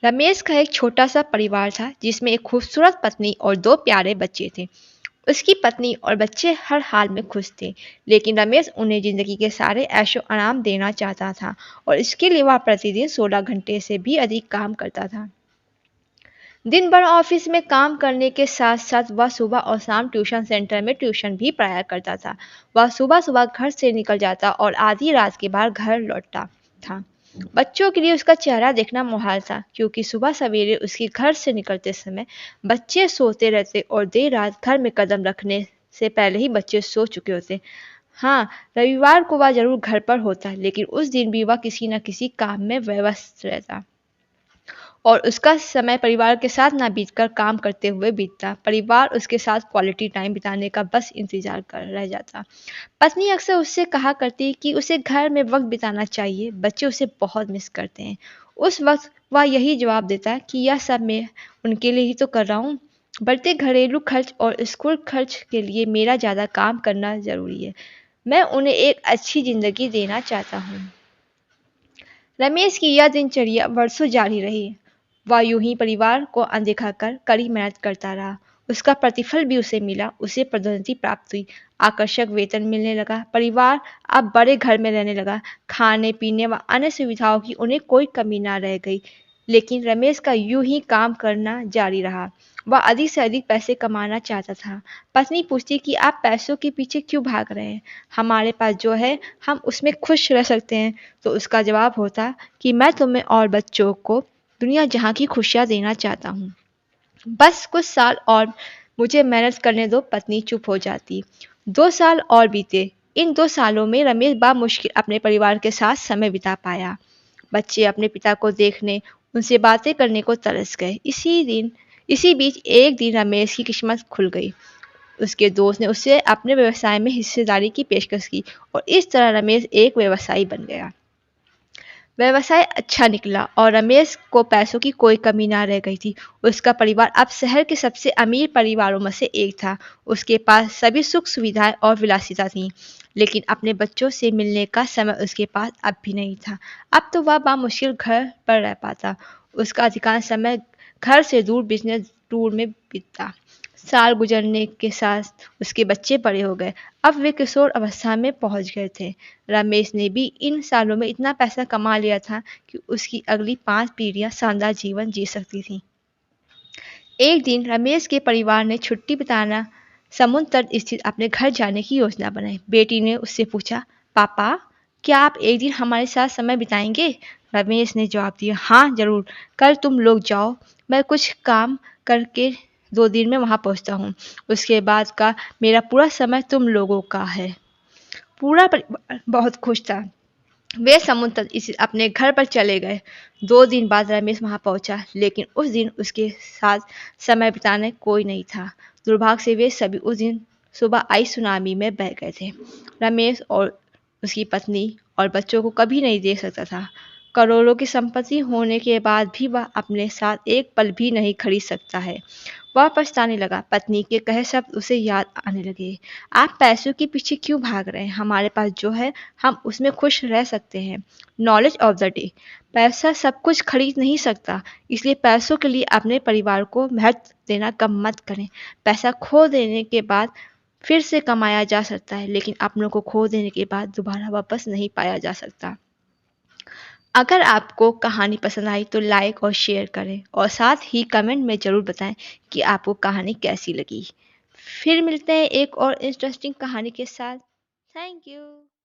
रमेश का एक छोटा सा परिवार था जिसमें एक खूबसूरत पत्नी और दो प्यारे बच्चे थे। उसकी पत्नी और बच्चे हर हाल में खुश थे, लेकिन रमेश उन्हें जिंदगी के सारे ऐशो आराम देना चाहता था और इसके लिए वह प्रतिदिन 16 घंटे से भी अधिक काम करता था। दिन भर ऑफिस में काम करने के साथ साथ वह सुबह और शाम ट्यूशन सेंटर में ट्यूशन भी पढ़ाया करता था। वह सुबह सुबह घर से निकल जाता और आधी रात के बाद घर लौटता था। बच्चों के लिए उसका चेहरा देखना मुहाल था, क्योंकि सुबह सवेरे उसके घर से निकलते समय बच्चे सोते रहते और देर रात घर में कदम रखने से पहले ही बच्चे सो चुके होते। हाँ, रविवार को वह जरूर घर पर होता, लेकिन उस दिन भी वह किसी न किसी काम में व्यस्त रहता और उसका समय परिवार के साथ ना बीतकर काम करते हुए बीतता। परिवार उसके साथ क्वालिटी टाइम बिताने का बस इंतजार कर रह जाता। पत्नी अक्सर उससे कहा करती कि उसे घर में वक्त बिताना चाहिए, बच्चे उसे बहुत मिस करते हैं। उस वक्त वह यही जवाब देता कि यह सब मैं उनके लिए ही तो कर रहा हूँ। बढ़ते घरेलू खर्च और स्कूल खर्च के लिए मेरा ज़्यादा काम करना ज़रूरी है। मैं उन्हें एक अच्छी ज़िंदगी देना चाहता हूँ। रमेश की यह दिनचर्या वर्षों जारी रही। वह यूं ही परिवार को अनदेखा कर कड़ी मेहनत करता रहा। उसका प्रतिफल भी उसे मिला। उसे पदोन्नति प्राप्त हुई, आकर्षक वेतन मिलने लगा। परिवार अब बड़े घर में रहने लगा। खाने पीने व अन्य सुविधाओं की उन्हें कोई कमी ना रह गई। लेकिन रमेश का यूं ही काम करना जारी रहा। वह अधिक से अधिक पैसे कमाना चाहता था। पत्नी पूछती कि आप पैसों के पीछे क्यों भाग रहे हैं? हमारे पास जो है हम उसमें खुश रह सकते हैं। तो उसका जवाब होता कि मैं तुम्हें और बच्चों को दुनिया जहाँ की खुशियाँ देना चाहता हूँ। बस कुछ साल और मुझे मेहनत करने दो। पत्नी चुप हो जाती। 2 साल और बीते। इन 2 सालों में रमेश बामुश्किल अपने परिवार के साथ समय बिता पाया। बच्चे अपने पिता को देखने, उनसे बातें करने को तरस गए। इसी बीच एक दिन रमेश की किस्मत खुल गई। उसके दोस्त ने उसे अपने व्यवसाय में हिस्सेदारी की पेशकश की और इस तरह रमेश एक व्यवसायी बन गया। व्यवसाय अच्छा निकला और रमेश को पैसों की कोई कमी ना रह गई थी। उसका परिवार अब शहर के सबसे अमीर परिवारों में से एक था। उसके पास सभी सुख सुविधाएं और विलासिता थी, लेकिन अपने बच्चों से मिलने का समय उसके पास अब भी नहीं था। अब तो वह बामुश्किल घर पर रह पाता। उसका अधिकांश समय घर से दूर बिजनेस टूर में बीतता। साल गुजरने के साथ उसके बच्चे बड़े हो गए। अब वे किशोर अवस्था में पहुंच गए थे। रमेश ने भी इन सालों में इतना पैसा कमा लिया था कि उसकी अगली 5 पीढ़ियां शानदार जीवन जी सकती थीं। एक दिन रमेश के परिवार ने छुट्टी बिताना समुद्र तट स्थित अपने घर जाने की योजना बनाई। बेटी ने उससे पूछा, पापा, क्या आप एक दिन हमारे साथ समय बिताएंगे? रमेश ने जवाब दिया, हाँ जरूर, कल तुम लोग जाओ, मैं कुछ काम करके 2 दिन में वहां पहुंचता हूँ। उसके बाद का मेरा पूरा समय तुम लोगों का है। पूरा परिवार बहुत खुश था। वे समुद्र तट स्थित अपने घर पर चले गए। 2 दिन बाद रमेश वहां पहुंचा, लेकिन उस दिन उसके साथ समय बिताने कोई नहीं था। दुर्भाग्य से वे सभी उस दिन सुबह आई सुनामी में बह गए थे। रमेश और उसकी पत्नी और बच्चों को कभी नहीं देख सकता था। करोड़ों की संपत्ति होने के बाद भी वह अपने साथ एक पल भी नहीं खरीद सकता है। वह पछताने लगा। पत्नी के कहे शब्द उसे याद आने लगे। आप पैसों के पीछे क्यों भाग रहे हैं? हमारे पास जो है हम उसमें खुश रह सकते हैं। नॉलेज ऑफ द डे, पैसा सब कुछ खरीद नहीं सकता, इसलिए पैसों के लिए अपने परिवार को महत्व देना कम मत करें। पैसा खो देने के बाद फिर से कमाया जा सकता है, लेकिन अपनों को खो देने के बाद दोबारा वापस नहीं पाया जा सकता। अगर आपको कहानी पसंद आई तो लाइक और शेयर करें और साथ ही कमेंट में ज़रूर बताएं कि आपको कहानी कैसी लगी। फिर मिलते हैं एक और इंटरेस्टिंग कहानी के साथ। Thank you.